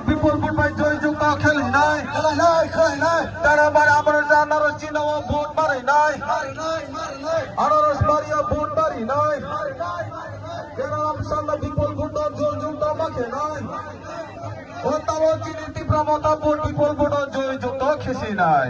বিপুল football জয়যুক্ত খেলি নাই তারা আমার জানার চিহ্ন ভোট মারি নাই আনারস বাড়িয়া ভোট মারি নাই গ্রাম সামনে বিপুল ফুটবল জয়যুক্ত মাখে নাই ও তাও চিনি তীব্র মতা ভোট বিপুল ফুটবল জয়যুক্ত খেসি নাই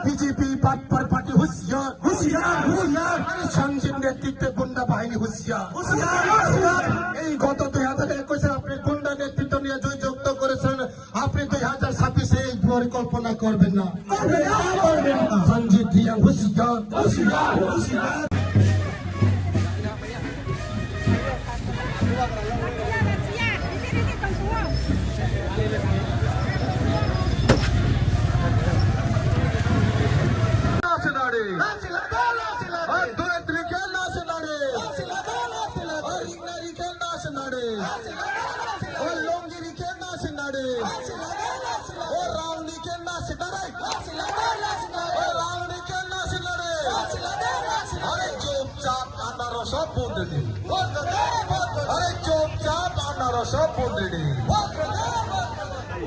বিজেপি পার্টি হুঁশিয়ার সংসদ নেতৃত্বে গুন্ডা বাহিনী হুঁশিয়ার এই গত 2021 আপনি গুন্ডা নেতৃত্ব নিয়ে জয়যুক্ত করেছেন আপনি 2026 এই পরিকল্পনা করবেন না সঞ্জিত রিয়াং হুঁশিয়ার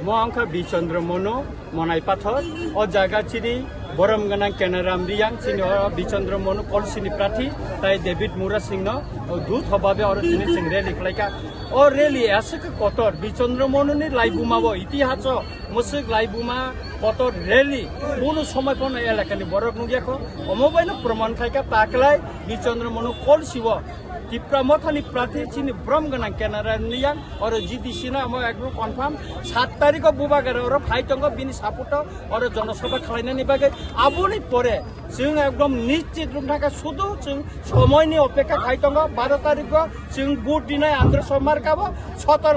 Moangka Bichandra Mono, Monai Pathor, O Jaga Chini, Boram Ganang Kenaram Riang, Senior Bichandra Mono, Polsini Prati, Tai David Mura Singno, or Duth Hobabe or Sing Relic like a, or really Asaka Kotor, Bichandra Mono, Laibumavo, Itihacho, Musik Laibuma, Kotor, really, Mono Somapon Elakani Borok Nugiako, or Mobile Proman Kaika Taklai, Bichandra Mono, Kol Shiva. Kipramothani Prati Chini Bromgana Canara Niang or a GDC Mo Agro confirm, Satariko Bubagar or Haitongo Bini Saputo or a Jonosoba Kainani Bagat, Abuni Pore, Sing Agrom Nichi Drumaka Sudu, Sing Somoini Opeka Haitongo, Baratariko, Sing Good Dina Andra Somarkabo, Sotar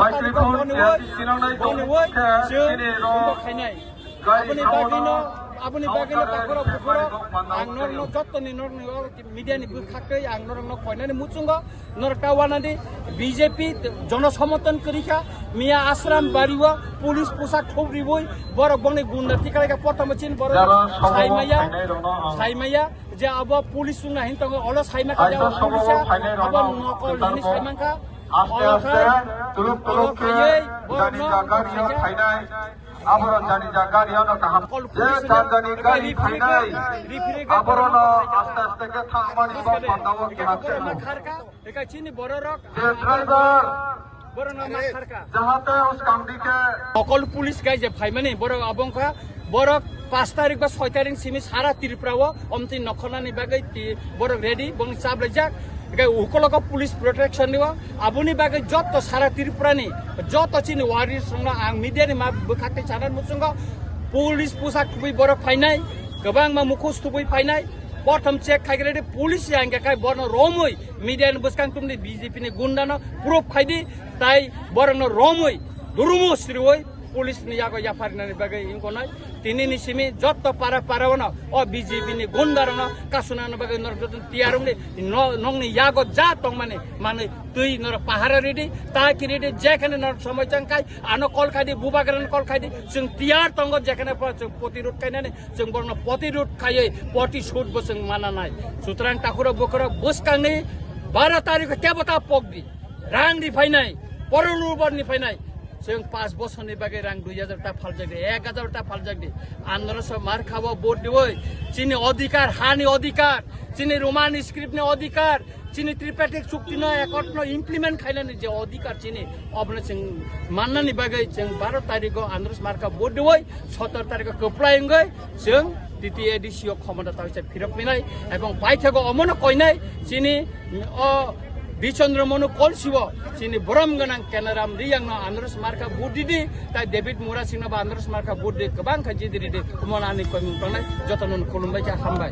Boniwoy, Sing Kainai, Abuni Bagino. Abuni bagino pakoro angnor no jottoni nor media ni bukhakei angnor no koinani muchungo norkawanani BJP জনসমর্থন করিকা মিয়া আশ্রম বাড়িও police পোশাক খবরিবই বড় বনে গুন্ডা টিকালেকা প্রথম চিন বড় সাইমাইয়া যে আব পুলিশ সুনা হিন তঙ্গ অল সাইমাকা যাও পুলিশা আব নকল হিনি সাইমাকা আস্তে আস্তে তুলুক তুলুক কে জানি জাগারিয়া ফাইনাই আবরণ জানি জাগারিয়া ন কাহাম যে জানি গাড়ি ফাইনাই আবরণ আস্তে আস্তে কে থামানি বা পান্দাও কে আছে খারকা একা চিনি বড় রক যে ড্রাইভার বড় না খারকা যাহাতে উস কামদি কে নকল পুলিশ গাই যে ফাইমানি বড় আবংখা বড় 5 তারিখ বা 6 তারিখ সিমি সারা ত্রিপুরাও অমতি নখনানি বাগৈ বড় রেডি বং চাবলাইজাক উকলক পুলিশ প্রোটেকশন দিব আবুনি বাগৈ যত সারা ত্রিপুরানি যত চিনি ওয়ারিস সংনা আং মিডিয়ানি মা বখাতে চানার মুসুঙ্গ পুলিশ পোশাক খুবই বড় ফাইনাই গোবাং মা মুখোশ খুবই ফাইনাই প্রথম চেক খাইগরে পুলিশ আঙ্গা খাই বড় রমই মিডিয়ানি বসকাং তুমি বিজেপি নি গুন্ডানো প্রুফ খাইদি তাই বড় রমই দুরুমো শ্রী ওই पुलिस नि याको याफारिनानि बागै इंकोनाय तिनि निसिमि जत्त पारा पारावना ओ बीजेपी नि गुन्दारना कासुनानि बागै नरगत तियारुंनि नंनि यागो जा तंमाने माने तुई नर पाहारा रेडी ताकि रेडी जेखाने नर समय चंकाय आनो कल खाइदि बुबागरन कल खाइदि जों तियार तंग जेखाने जों प्रतिरोध खायनानै जों बरन प्रतिरोध खायै प्रतिशोध बो जों मानानाय सुतरां टाकुरा बोकरा बुसकांनि 12 तारिख केबता पगदि रांनि फायनाय परलुबरनि फायनाय जों 5 बोसोरनि बागै रां 2000 टा फालजागदि 1000 टा फालजागदि आन्दोलनसो मार खाबो भोट दिवै चिनि अधिकार हानि अधिकार चिनि रोमान स्क्रिप्टनि अधिकार चिनि त्रिपाठिक चुक्तिनो एकर्डनो इमप्लिमेन्ट खाइनानि जे अधिकार चिनि अबनो जों मान्नानि बागै जों 12 तारिखको आन्दोलन मार खाबो भोट दिवै 17 तारिखको कप्लायंगै जों द्वितीय एडिसियो क्षमता ताइसे फिरपमिनाय एवं पाइथागो अमनो कइनाय चिनि बिचन्द्र मनु कलसिव चिनि बरम गनां केनाराम रियांनो आन्दोलन मार्का बुदिदि ता डेभिड मुरा सिंनो आन्दोलन मार्का बुदि गोबां खाजिदिरि कुमनानि कमिं थांनाय जतनन खुलुमबाय हामबाय